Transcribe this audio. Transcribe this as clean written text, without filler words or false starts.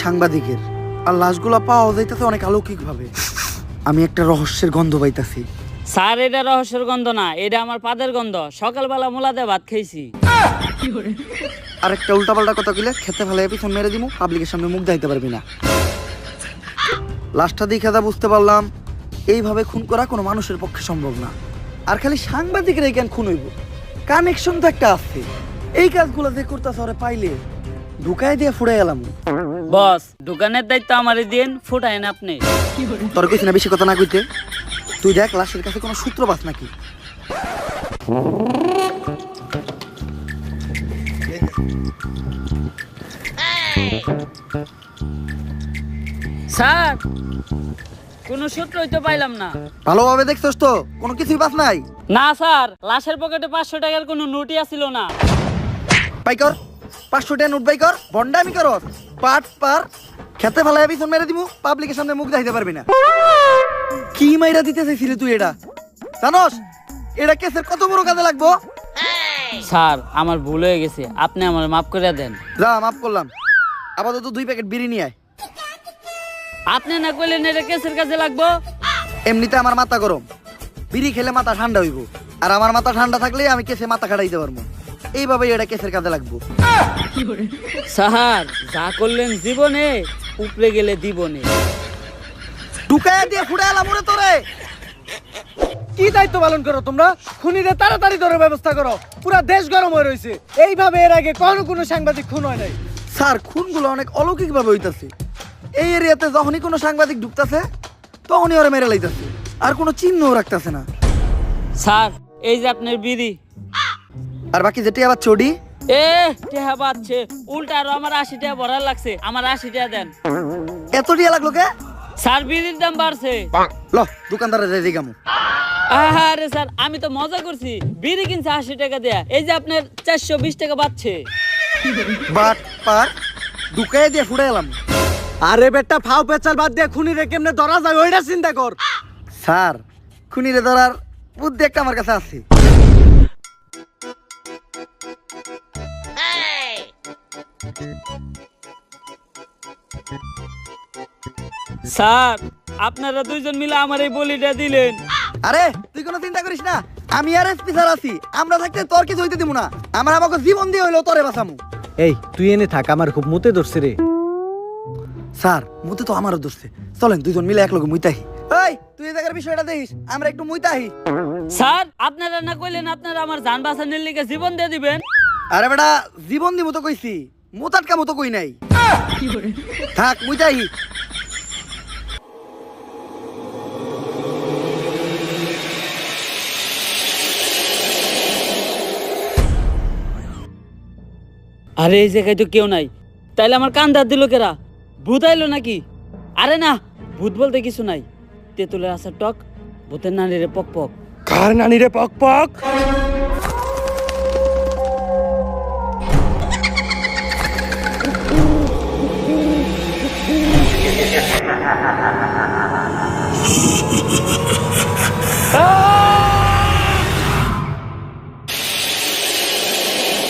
সাংবাদিকের, আর লাশগুলা পাওয়া যাইতেছে অনেক অলৌকিক ভাবে। আমি একটা রহস্যের গন্ধ পাইতাছি। স্যার এটা রহস্যের গন্ধ না, এটা আমার পাদের গন্ধ। সকালবেলা মুলাদে ভাত খাইছি। আর একটা উল্টাপাল্টা কথা কইলে খেতে ফেলে পিছন মেরে দিমু, পাবলিকের সামনে মুখ দেখাইতে পারবি না। লাশটা দেখে যা বুঝতে পারলাম, এইভাবে খুন করা কোনো মানুষের পক্ষে সম্ভব না। আর খালি সাংবাদিকের কেন খুন হইব? কানেকশন তো একটা আছে। এই কাজগুলো যে করতেছে ওরে পাইলে ঢুকাই দিয়ে ফুড়ে গেলাম। বস, দোকানের দায়িত্ব আমারই দিন, ফুটাইন আপনি। তোর কইছি না বেশি কথা না কইতে। তুই দেখ লাশের কাছে কোনো সূত্র পাস নাকি। স্যার, কোনো সূত্রই তো পাইলাম না। ভালোভাবে দেখছস তো? কোনো কিছুই পাস নাই? না স্যার, লাশের পকেটে 500 টাকার কোনো নোটই আসিল না। বাই কর 500 টাকা নোট বাই কর। বন্ডামি কর পাট পার খেতে ফেলায় পিছন মেরে দিমু, পাবলিকের সামনে মুখ দেখাইতে পারবি না। কি মাইরা দিতে চাইছিলি তুই? এটা জানোস এটা কেসের কত বড় কাজে লাগবো? স্যার, আমার ভুল হয়ে গেছে, আপনি আমার মাফ করে দেন। যা, মাফ করলাম। আপাতত 2 প্যাকেট বিড়ি নিয়ে আয়। আপনি না কইলেন এটা কেসের কাজে লাগবো। এমনিতে আমার মাথা গরম, বিড়ি খেলে মাথা ঠান্ডা হইব। আর আমার মাথা ঠান্ডা থাকলে আমি কেসে মাথা খাটাইতে পারবো। এইভাবেই এটা কেসের কাজে লাগবো। স্যার, যা করলেন জীবনে, উপরে গেলে দিবনে। ঢুকায় দিয়ে ফুড়ে এলাম ওরে তোরে। কি দায়িত্ব পালন করো তোমরা? খুনিরে তাড়াতাড়ি ধরে ব্যবস্থা করো, পুরো দেশ গরম হয়ে রয়েছে। এইভাবে এর আগে কোনো সাংবাদিক খুন হয় নাই। স্যার, খুনগুলো অনেক অলৌকিক ভাবে হইতাছে। এই এরিয়াতে যখনই কোনো সাংবাদিক ঢুকতাছে তখনই ওরা মেরে লাইতাছে, আর কোনো চিহ্নও রাখতাছে না। স্যার, এই যে আপনার বিড়ি। আর বাকি যেটি আবার চডি টেহা পাচ্ছে উল্টা, আরো আমার 80 টাকা ভরার লাগছে। আমার 80 টাকা দেন। এত টিয়া লাগলো কে? স্যার, বিড়ির দাম বাড়ছে। ল দোকানদারে যাই দিগামু। আরে স্যার, আমি তো মজা করছি। বিড়ি কিনছে 80 টাকা দেয়া, এই যে আপনার 420 টাকা বাড়ছে। বাট পার ঢুকায় দিয়ে ফুড়ে এলাম। আরে বেটা, ফাও পেচাল বাদ দিয়ে খুনিরে কেমনে ধরা যায় ওইটা চিন্তা কর। স্যার, খুনিরে ধরার বুদ্ধি একটা আমার কাছে আছে। স্যার, আপনারা দুইজন মিলে আমার এই বলিটা দিলেন। আরে তুই কোনো চিন্তা করিস না, আমি আর এসপি স্যার আছি। আমরা থাকতে তোর কিছু হইতে দিব না। আমরা আমাকে জীবন দিয়ে হইলো তোরে বাঁচামু। এই তুই এনে থাক, আমার খুব মুতে ধরছে রে। স্যার, মুতে তো আমারও ধরছে। চলেন দুইজন মিলে একলগে মুইতাহি। এই তুই এই জায়গার বিষয়টা দেখিস, আমরা একটু মুইতাহি। স্যার, আপনারা না কইলেন আপনারা আমার জান বাঁচানোর লিগে জীবন দিয়ে দিবেন? আরে বেটা, জীবন দিমু তো কইছি, মুতাটকা মতো কই নাই। থাক মুইতাহি। আরে এই জায়গায় তো কেউ নাই, তাইলে আমার কান্দার দিল কেরা? ভূত আইলো নাকি? আরে না, ভূত বলতে কিছু নাই। তেঁতুলের আসার টক, ভূতের নানিরে পক পক। কার নানি রে পক পক? আহ!